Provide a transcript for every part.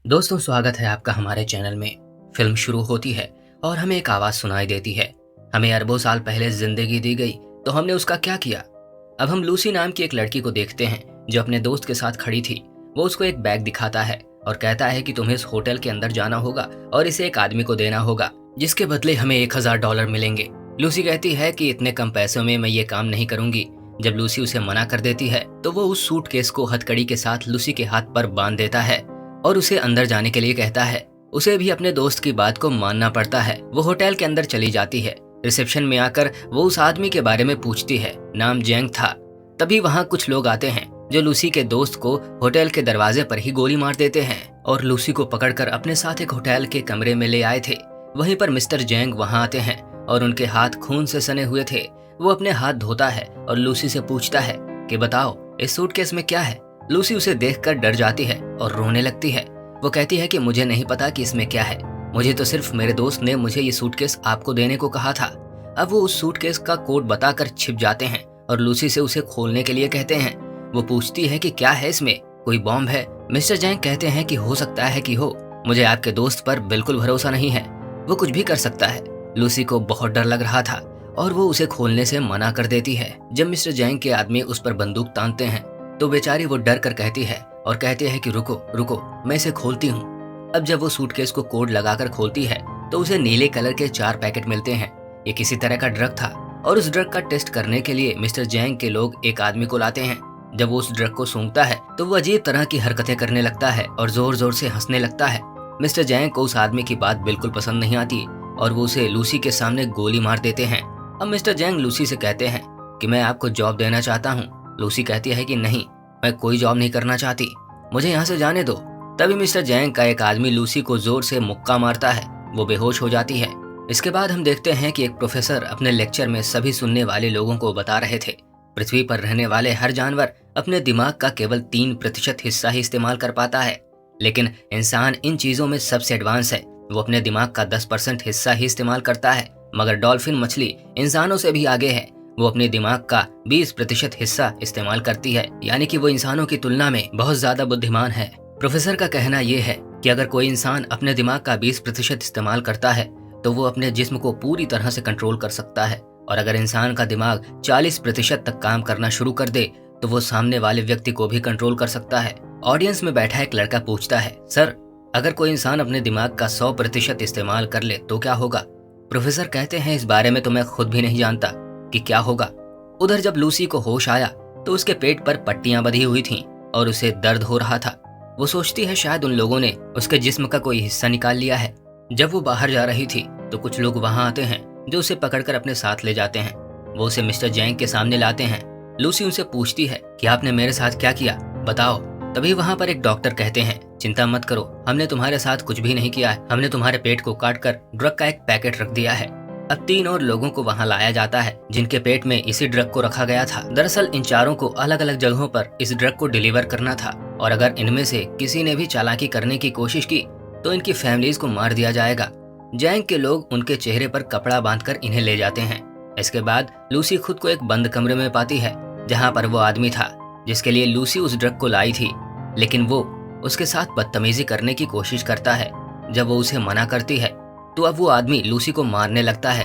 दोस्तों, स्वागत है आपका हमारे चैनल में। फिल्म शुरू होती है और हमें एक आवाज़ सुनाई देती है। हमें अरबों साल पहले जिंदगी दी गई, तो हमने उसका क्या किया। अब हम लूसी नाम की एक लड़की को देखते हैं जो अपने दोस्त के साथ खड़ी थी। वो उसको एक बैग दिखाता है और कहता है कि तुम्हें इस होटल के अंदर जाना होगा और इसे एक आदमी को देना होगा, जिसके बदले हमें $1000 मिलेंगे। लूसी कहती है कि इतने कम पैसों में मैं ये काम नहीं करूंगी। जब लूसी उसे मना कर देती है तो वो उस सूटकेस को हथकड़ी के साथ लूसी के हाथ पर बांध देता है और उसे अंदर जाने के लिए कहता है। उसे भी अपने दोस्त की बात को मानना पड़ता है। वो होटल के अंदर चली जाती है। रिसेप्शन में आकर वो उस आदमी के बारे में पूछती है। नाम जैंग था। तभी वहाँ कुछ लोग आते हैं जो लूसी के दोस्त को होटल के दरवाजे पर ही गोली मार देते हैं और लूसी को पकड़कर अपने साथ एक होटल के कमरे में ले आए थे। वहीं पर मिस्टर जैंग वहाँ आते हैं और उनके हाथ खून से सने हुए थे। वो अपने हाथ धोता है और लूसी से पूछता है कि बताओ इस सूटकेस में क्या है। लूसी उसे देखकर डर जाती है और रोने लगती है। वो कहती है कि मुझे नहीं पता कि इसमें क्या है, मुझे तो सिर्फ मेरे दोस्त ने मुझे ये सूटकेस आपको देने को कहा था। अब वो उस सूटकेस का कोड बताकर छिप जाते हैं और लूसी से उसे खोलने के लिए कहते हैं। वो पूछती है कि क्या है इसमें, कोई बॉम्ब है। मिस्टर जैंग कहते हैं कि हो सकता है कि हो, मुझे आपके दोस्त पर बिल्कुल भरोसा नहीं है, वो कुछ भी कर सकता है। लूसी को बहुत डर लग रहा था और वो उसे खोलने से मना कर देती है। जब मिस्टर जैंग के आदमी उस पर बंदूक तानते हैं तो बेचारी वो डर कर कहती है और कहते हैं कि रुको रुको, मैं इसे खोलती हूँ। अब जब वो सूटकेस को कोड लगाकर खोलती है तो उसे नीले कलर के 4 पैकेट मिलते हैं। ये किसी तरह का ड्रग था और उस ड्रग का टेस्ट करने के लिए मिस्टर जैंग के लोग एक आदमी को लाते हैं। जब वो उस ड्रग को सूंघता है तो वो अजीब तरह की हरकतें करने लगता है और जोर जोर से हंसने लगता है। मिस्टर जैंग को उस आदमी की बात बिल्कुल पसंद नहीं आती और वो उसे लूसी के सामने गोली मार देते हैं। अब मिस्टर जैंग लूसी से कहते हैं कि मैं आपको जॉब देना चाहता हूँ। लूसी कहती है कि नहीं, मैं कोई जॉब नहीं करना चाहती, मुझे यहाँ से जाने दो। तभी मिस्टर जैंग का एक आदमी लूसी को जोर से मुक्का मारता है। वो बेहोश हो जाती है। इसके बाद हम देखते हैं कि एक प्रोफेसर अपने लेक्चर में सभी सुनने वाले लोगों को बता रहे थे पृथ्वी पर रहने वाले हर जानवर अपने दिमाग का केवल 3% हिस्सा ही इस्तेमाल कर पाता है, लेकिन इंसान इन चीजों में सबसे एडवांस है। वो अपने दिमाग का 10% हिस्सा ही इस्तेमाल करता है। मगर डॉल्फिन मछली इंसानों से भी आगे है। वो अपने दिमाग का 20% हिस्सा इस्तेमाल करती है, यानी कि वो इंसानों की तुलना में बहुत ज्यादा बुद्धिमान है। प्रोफेसर का कहना यह है कि अगर कोई इंसान अपने दिमाग का 20% इस्तेमाल करता है तो वो अपने जिस्म को पूरी तरह से कंट्रोल कर सकता है, और अगर इंसान का दिमाग 40% तक काम करना शुरू कर दे तो वो सामने वाले व्यक्ति को भी कंट्रोल कर सकता है। ऑडियंस में बैठा एक लड़का पूछता है, सर अगर कोई इंसान अपने दिमाग का 100% इस्तेमाल कर ले तो क्या होगा। प्रोफेसर कहते हैं, इस बारे में तो मैं खुद भी नहीं जानता कि क्या होगा। उधर जब लूसी को होश आया तो उसके पेट पर पट्टियां बंधी हुई थीं और उसे दर्द हो रहा था। वो सोचती है शायद उन लोगों ने उसके जिस्म का कोई हिस्सा निकाल लिया है। जब वो बाहर जा रही थी तो कुछ लोग वहां आते हैं जो उसे पकड़कर अपने साथ ले जाते हैं। वो उसे मिस्टर जैंग के सामने लाते हैं। लूसी उनसे पूछती है कि आपने मेरे साथ क्या किया, बताओ। तभी वहां पर एक डॉक्टर कहते हैं, चिंता मत करो, हमने तुम्हारे साथ कुछ भी नहीं किया है, हमने तुम्हारे पेट को काटकर ड्रग का एक पैकेट रख दिया है। अब 3 और लोगों को वहां लाया जाता है जिनके पेट में इसी ड्रग को रखा गया था। दरअसल इन चारों को अलग अलग जगहों पर इस ड्रग को डिलीवर करना था, और अगर इनमें से किसी ने भी चालाकी करने की कोशिश की तो इनकी फैमिलीज को मार दिया जाएगा। जैंग के लोग उनके चेहरे पर कपड़ा बांधकर इन्हें ले जाते हैं। इसके बाद लूसी खुद को एक बंद कमरे में पाती है जहां पर वो आदमी था जिसके लिए लूसी उस ड्रग को लाई थी, लेकिन वो उसके साथ बदतमीजी करने की कोशिश करता है। जब वो उसे मना करती है तो अब वो आदमी लूसी को मारने लगता है।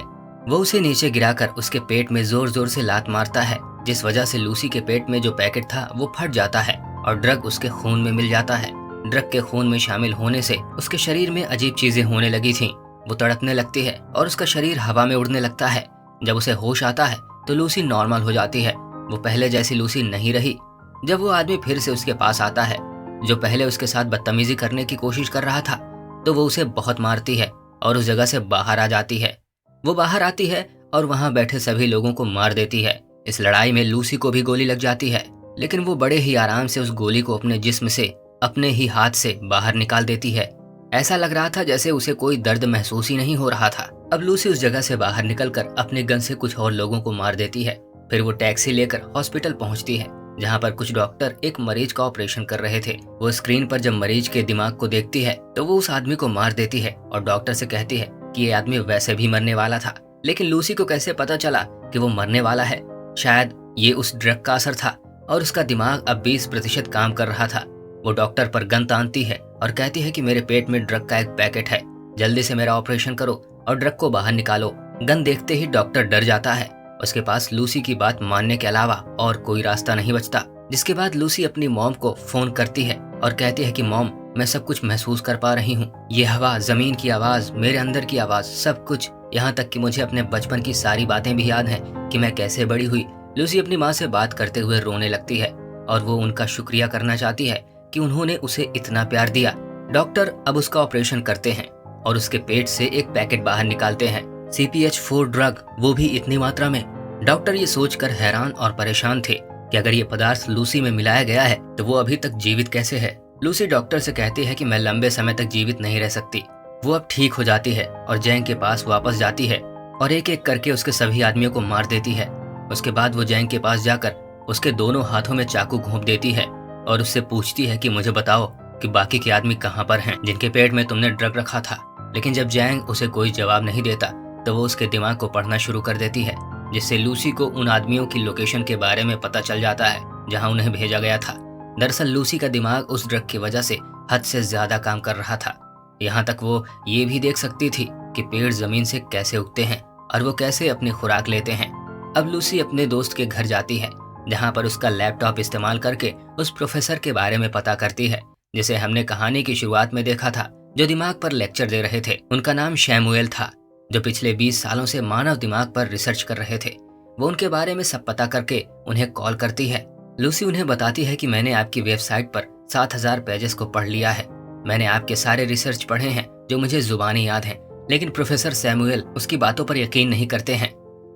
वो उसे नीचे गिराकर उसके पेट में जोर जोर से लात मारता है, जिस वजह से लूसी के पेट में जो पैकेट था वो फट जाता है और ड्रग उसके खून में मिल जाता है। ड्रग के खून में शामिल होने से उसके शरीर में अजीब चीजें होने लगी थीं। वो तड़पने लगती है और उसका शरीर हवा में उड़ने लगता है। जब उसे होश आता है तो लूसी नॉर्मल हो जाती है। वो पहले जैसी लूसी नहीं रही। जब वो आदमी फिर से उसके पास आता है जो पहले उसके साथ बदतमीजी करने की कोशिश कर रहा था, तो वो उसे बहुत मारती है और उस जगह से बाहर आ जाती है। वो बाहर आती है और वहां बैठे सभी लोगों को मार देती है। इस लड़ाई में लूसी को भी गोली लग जाती है, लेकिन वो बड़े ही आराम से उस गोली को अपने जिस्म से अपने ही हाथ से बाहर निकाल देती है। ऐसा लग रहा था जैसे उसे कोई दर्द महसूस ही नहीं हो रहा था। अब लूसी उस जगह से बाहर निकलकर अपने गन से कुछ और लोगों को मार देती है। फिर वो टैक्सी लेकर हॉस्पिटल पहुंचती है जहां पर कुछ डॉक्टर एक मरीज का ऑपरेशन कर रहे थे। वो स्क्रीन पर जब मरीज के दिमाग को देखती है तो वो उस आदमी को मार देती है और डॉक्टर से कहती है कि ये आदमी वैसे भी मरने वाला था। लेकिन लूसी को कैसे पता चला कि वो मरने वाला है। शायद ये उस ड्रग का असर था और उसका दिमाग अब 20% काम कर रहा था। वो डॉक्टर पर गन तानती है और कहती है कि मेरे पेट में ड्रग का एक पैकेट है, जल्दी से मेरा ऑपरेशन करो और ड्रग को बाहर निकालो। गन देखते ही डॉक्टर डर जाता है। उसके पास लूसी की बात मानने के अलावा और कोई रास्ता नहीं बचता। जिसके बाद लूसी अपनी मॉम को फोन करती है और कहती है कि मॉम, मैं सब कुछ महसूस कर पा रही हूँ। ये हवा, जमीन की आवाज, मेरे अंदर की आवाज, सब कुछ, यहाँ तक कि मुझे अपने बचपन की सारी बातें भी याद हैं कि मैं कैसे बड़ी हुई। लूसी अपनी माँ से बात करते हुए रोने लगती है और वो उनका शुक्रिया करना चाहती है कि उन्होंने उसे इतना प्यार दिया। डॉक्टर अब उसका ऑपरेशन करते हैं और उसके पेट से एक पैकेट बाहर निकालते हैं, CPH4 ड्रग, वो भी इतनी मात्रा में। डॉक्टर ये सोचकर हैरान और परेशान थे कि अगर ये पदार्थ लूसी में मिलाया गया है तो वो अभी तक जीवित कैसे है। लूसी डॉक्टर से कहती है कि मैं लंबे समय तक जीवित नहीं रह सकती। वो अब ठीक हो जाती है और जैंग के पास वापस जाती है और एक एक करके उसके सभी आदमियों को मार देती है। उसके बाद वो जैंग के पास जाकर उसके दोनों हाथों में चाकू घोंप देती है और उससे पूछती है कि मुझे बताओ कि बाकी के आदमी कहाँ पर हैं जिनके पेट में तुमने ड्रग रखा था। लेकिन जब जैंग उसे कोई जवाब नहीं देता तो वो उसके दिमाग को पढ़ना शुरू कर देती है, जिससे लूसी को उन आदमियों की लोकेशन के बारे में पता चल जाता है जहां उन्हें भेजा गया था। दरअसल लूसी का दिमाग उस ड्रग की वजह से हद से ज्यादा काम कर रहा था। यहाँ तक वो ये भी देख सकती थी कि पेड़ जमीन से कैसे उगते हैं और वो कैसे अपनी खुराक लेते हैं। अब लूसी अपने दोस्त के घर जाती है जहाँ पर उसका लैपटॉप इस्तेमाल करके उस प्रोफेसर के बारे में पता करती है जिसे हमने कहानी की शुरुआत में देखा था, जो दिमाग पर लेक्चर दे रहे थे। उनका नाम शैमुएल था, जो पिछले 20 सालों से मानव दिमाग पर रिसर्च कर रहे थे। वो उनके बारे में सब पता करके उन्हें कॉल करती है। लूसी उन्हें बताती है कि मैंने आपकी वेबसाइट पर 7000 पेजेस को पढ़ लिया है। मैंने आपके सारे रिसर्च पढ़े हैं जो मुझे जुबानी याद हैं, लेकिन प्रोफेसर सैमुएल उसकी बातों पर यकीन नहीं करते हैं।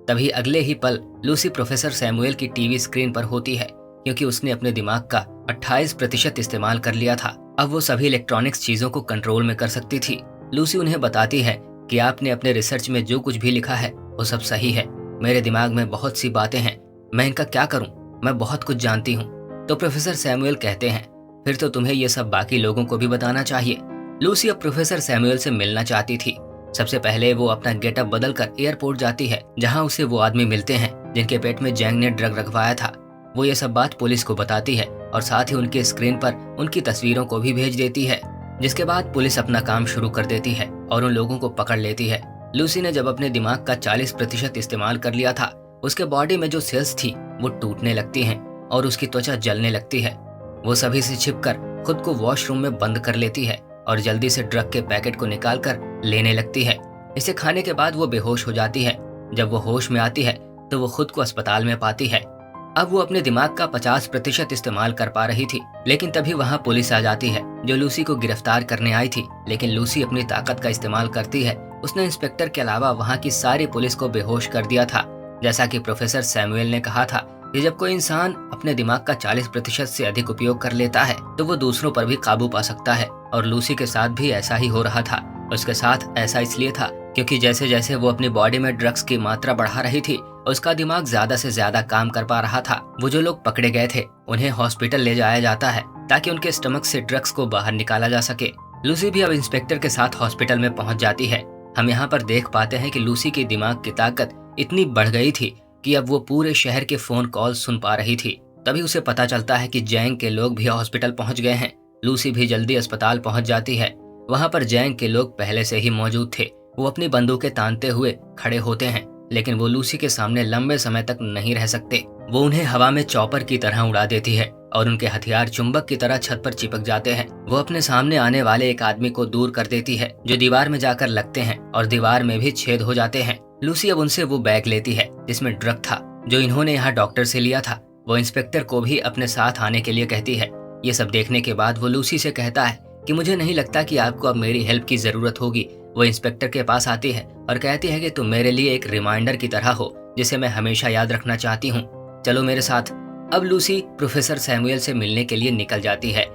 तभी अगले ही पल लूसी प्रोफेसर सैमुएल की टीवी स्क्रीन पर होती है, क्योंकि उसने अपने दिमाग का 28% इस्तेमाल कर लिया था। अब वो सभी इलेक्ट्रॉनिक्स चीजों को कंट्रोल में कर सकती थी। लूसी उन्हें बताती है कि आपने अपने रिसर्च में जो कुछ भी लिखा है वो सब सही है। मेरे दिमाग में बहुत सी बातें हैं, मैं इनका क्या करूं? मैं बहुत कुछ जानती हूं। तो प्रोफेसर सैमुएल कहते हैं, फिर तो तुम्हें ये सब बाकी लोगों को भी बताना चाहिए। लूसी अब प्रोफेसर सैमुएल से मिलना चाहती थी। सबसे पहले वो अपना गेटअप बदलकर एयरपोर्ट जाती है, जहां उसे वो आदमी मिलते हैं जिनके पेट में जैंग ने ड्रग रखवाया था। वो ये सब बात पुलिस को बताती है और साथ ही उनके स्क्रीन पर उनकी तस्वीरों को भी भेज देती है, जिसके बाद पुलिस अपना काम शुरू कर देती है और उन लोगों को पकड़ लेती है। लूसी ने जब अपने दिमाग का 40% इस्तेमाल कर लिया था, उसके बॉडी में जो सेल्स थी वो टूटने लगती हैं और उसकी त्वचा जलने लगती है। वो सभी से छिपकर खुद को वॉशरूम में बंद कर लेती है और जल्दी से ड्रग के पैकेट को निकालकर लेने लगती है। इसे खाने के बाद वो बेहोश हो जाती है। जब वो होश में आती है तो वो खुद को अस्पताल में पाती है। अब वो अपने दिमाग का 50% इस्तेमाल कर पा रही थी, लेकिन तभी वहाँ पुलिस आ जाती है जो लूसी को गिरफ्तार करने आई थी। लेकिन लूसी अपनी ताकत का इस्तेमाल करती है। उसने इंस्पेक्टर के अलावा वहाँ की सारी पुलिस को बेहोश कर दिया था। जैसा कि प्रोफेसर सैमुएल ने कहा था कि जब कोई इंसान अपने दिमाग का 40% से अधिक उपयोग कर लेता है तो वो दूसरों पर भी काबू पा सकता है, और लूसी के साथ भी ऐसा ही हो रहा था। उसके साथ ऐसा इसलिए था क्योंकि जैसे जैसे वो अपनी बॉडी में ड्रग्स की मात्रा बढ़ा रही थी, उसका दिमाग ज्यादा से ज्यादा काम कर पा रहा था। वो जो लोग पकड़े गए थे उन्हें हॉस्पिटल ले जाया जाता है ताकि उनके स्टमक से ड्रग्स को बाहर निकाला जा सके। लूसी भी अब इंस्पेक्टर के साथ हॉस्पिटल में पहुंच जाती है। हम यहाँ पर देख पाते हैं कि लूसी की दिमाग की ताकत इतनी बढ़ गई थी कि अब वो पूरे शहर के फोन कॉल सुन पा रही थी। तभी उसे पता चलता है कि जैंग के लोग भी हॉस्पिटल पहुंच गए हैं। लूसी भी जल्दी अस्पताल पहुंच जाती है। वहां पर जैंग के लोग पहले से ही मौजूद थे। वो अपनी बंदूकें तानते हुए खड़े होते हैं, लेकिन वो लूसी के सामने लंबे समय तक नहीं रह सकते। वो उन्हें हवा में चॉपर की तरह उड़ा देती है और उनके हथियार चुंबक की तरह छत पर चिपक जाते हैं। वो अपने सामने आने वाले एक आदमी को दूर कर देती है जो दीवार में जाकर लगते हैं और दीवार में भी छेद हो जाते हैं। लूसी अब उनसे वो बैग लेती है जिसमें ड्रग था जो इन्होंने यहाँ डॉक्टर से लिया था। वो इंस्पेक्टर को भी अपने साथ आने के लिए कहती है। ये सब देखने के बाद वो लूसी से कहता है कि मुझे नहीं लगता कि आपको अब मेरी हेल्प की जरूरत होगी। वो इंस्पेक्टर के पास आती है और कहती है कि तुम मेरे लिए एक रिमाइंडर की तरह हो जिसे मैं हमेशा याद रखना चाहती हूँ, चलो मेरे साथ। अब लूसी प्रोफेसर सैमुएल से मिलने के लिए निकल जाती है,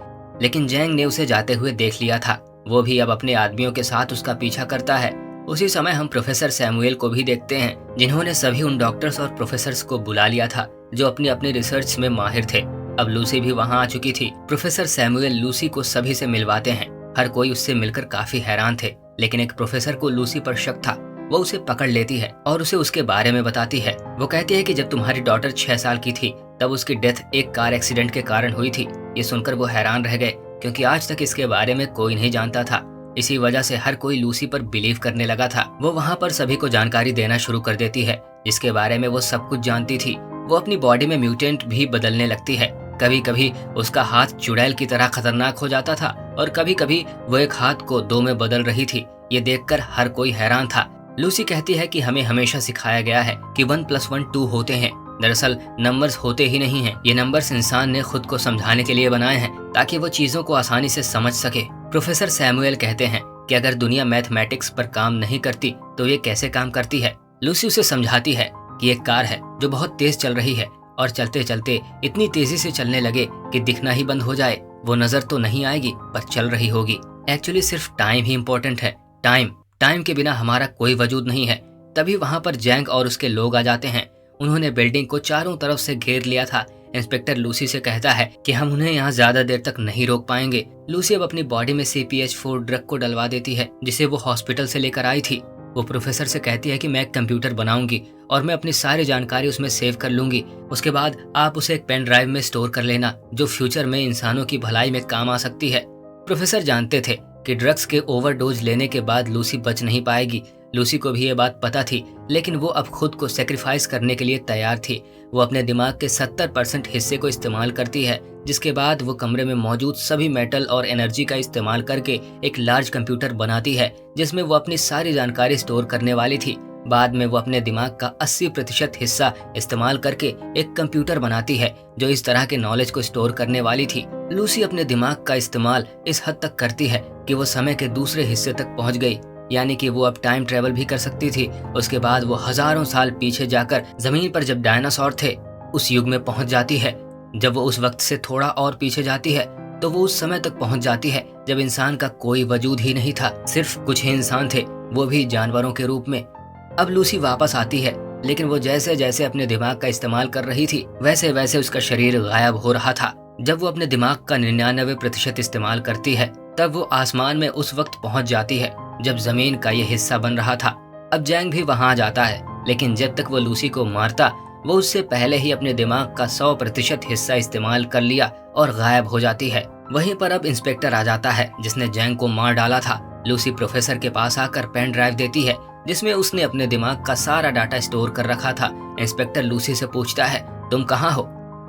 लेकिन जैंग ने उसे जाते हुए देख लिया था। वो भी अब अपने आदमियों के साथ उसका पीछा करता है। उसी समय हम प्रोफेसर सैमुएल को भी देखते हैं जिन्होंने सभी उन डॉक्टर्स और प्रोफेसर्स को बुला लिया था जो अपनी अपनी रिसर्च में माहिर थे। अब लूसी भी वहां आ चुकी थी। प्रोफेसर सैमुएल लूसी को सभी से मिलवाते हैं। हर कोई उससे मिलकर काफी हैरान थे, लेकिन एक प्रोफेसर को लूसी पर शक था। वो उसे पकड़ लेती है और उसे उसके बारे में बताती है। वो कहती है कि जब तुम्हारी डॉटर 6 साल की थी तब उसकी डेथ एक कार एक्सीडेंट के कारण हुई थी। ये सुनकर वो हैरान रह गए क्योंकि आज तक इसके बारे में कोई नहीं जानता था। इसी वजह से हर कोई लूसी पर बिलीव करने लगा था। वो वहाँ पर सभी को जानकारी देना शुरू कर देती है जिसके बारे में वो सब कुछ जानती थी। वो अपनी बॉडी में म्यूटेंट भी बदलने लगती है। कभी कभी उसका हाथ चुड़ैल की तरह खतरनाक हो जाता था और कभी कभी वो एक हाथ को दो में बदल रही थी। ये देखकर हर कोई हैरान था। लूसी कहती है कि हमें हमेशा सिखाया गया है कि 1+1 2 होते हैं। दरअसल नंबर्स होते ही नहीं हैं। ये नंबर्स इंसान ने खुद को समझाने के लिए बनाए हैं ताकि वो चीजों को आसानी से समझ सके। प्रोफेसर सैमुएल कहते हैं कि अगर दुनिया मैथमेटिक्स पर काम नहीं करती तो ये कैसे काम करती है। लूसी उसे समझाती है कि एक कार है जो बहुत तेज चल रही है और चलते चलते इतनी तेजी से चलने लगे कि दिखना ही बंद हो जाए। वो नजर तो नहीं आएगी पर चल रही होगी। एक्चुअली सिर्फ टाइम ही इम्पोर्टेंट है। टाइम के बिना हमारा कोई वजूद नहीं है। तभी वहाँ पर जैंग और उसके लोग आ जाते हैं। उन्होंने बिल्डिंग को चारों तरफ से घेर लिया था। इंस्पेक्टर लूसी से कहता है कि हम उन्हें यहाँ ज्यादा देर तक नहीं रोक पाएंगे। लूसी अब अपनी बॉडी में CPH4 ड्रग को डलवा देती है जिसे वो हॉस्पिटल से लेकर आई थी। वो प्रोफेसर से कहती है कि मैं एक कंप्यूटर बनाऊंगी और मैं अपनी सारी जानकारी उसमें सेव कर लूंगी। उसके बाद आप उसे एक पेन ड्राइव में स्टोर कर लेना जो फ्यूचर में इंसानों की भलाई में काम आ सकती है। प्रोफेसर जानते थे कि ड्रग्स के ओवरडोज लेने के बाद लूसी बच नहीं पाएगी। लूसी को भी ये बात पता थी, लेकिन वो अब खुद को सेक्रीफाइस करने के लिए तैयार थी। वो अपने दिमाग के 70% हिस्से को इस्तेमाल करती है, जिसके बाद वो कमरे में मौजूद सभी मेटल और एनर्जी का इस्तेमाल करके एक लार्ज कंप्यूटर बनाती है जिसमें वो अपनी सारी जानकारी स्टोर करने वाली थी। बाद में वो अपने दिमाग का 80% हिस्सा इस्तेमाल करके एक कंप्यूटर बनाती है जो इस तरह के नॉलेज को स्टोर करने वाली थी। लूसी अपने दिमाग का इस्तेमाल इस हद तक करती है कि वो समय के दूसरे हिस्से तक पहुंच गई, यानी कि वो अब टाइम ट्रेवल भी कर सकती थी। उसके बाद वो हजारों साल पीछे जाकर जमीन पर जब डायनासोर थे उस युग में पहुंच जाती है। जब वो उस वक्त से थोड़ा और पीछे जाती है तो वो उस समय तक पहुंच जाती है जब इंसान का कोई वजूद ही नहीं था, सिर्फ कुछ ही इंसान थे, वो भी जानवरों के रूप में। अब लूसी वापस आती है, लेकिन वो जैसे जैसे अपने दिमाग का इस्तेमाल कर रही थी वैसे वैसे उसका शरीर गायब हो रहा था। जब वो अपने दिमाग का 99% इस्तेमाल करती है तब वो आसमान में उस वक्त पहुंच जाती है जब जमीन का ये हिस्सा बन रहा था। अब जैंग भी वहां आ जाता है, लेकिन जब तक वो लूसी को मारता वो उससे पहले ही अपने दिमाग का 100% हिस्सा इस्तेमाल कर लिया और गायब हो जाती है। वहीं पर अब इंस्पेक्टर आ जाता है जिसने जैंग को मार डाला था। लूसी प्रोफेसर के पास आकर पेन ड्राइव देती है जिसमें उसने अपने दिमाग का सारा डाटा स्टोर कर रखा था। इंस्पेक्टर लूसी से पूछता है, तुम कहाँ हो?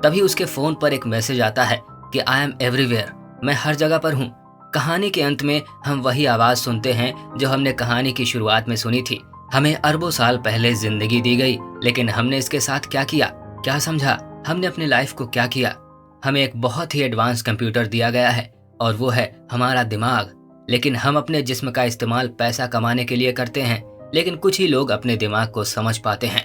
तभी उसके फोन पर एक मैसेज आता है कि आई एम एवरीवेयर, मैं हर जगह पर हूँ। कहानी के अंत में हम वही आवाज सुनते हैं जो हमने कहानी की शुरुआत में सुनी थी। हमें अरबों साल पहले जिंदगी दी गई, लेकिन हमने इसके साथ क्या किया, क्या समझा, हमने अपनी लाइफ को क्या किया। हमें एक बहुत ही एडवांस कंप्यूटर दिया गया है और वो है हमारा दिमाग, लेकिन हम अपने जिस्म का इस्तेमाल पैसा कमाने के लिए करते हैं, लेकिन कुछ ही लोग अपने दिमाग को समझ पाते हैं।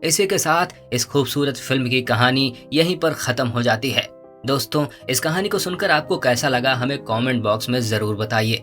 इसी के साथ इस खूबसूरत फिल्म की कहानी यहीं पर खत्म हो जाती है। दोस्तों, इस कहानी को सुनकर आपको कैसा लगा हमें कमेंट बॉक्स में जरूर बताइए।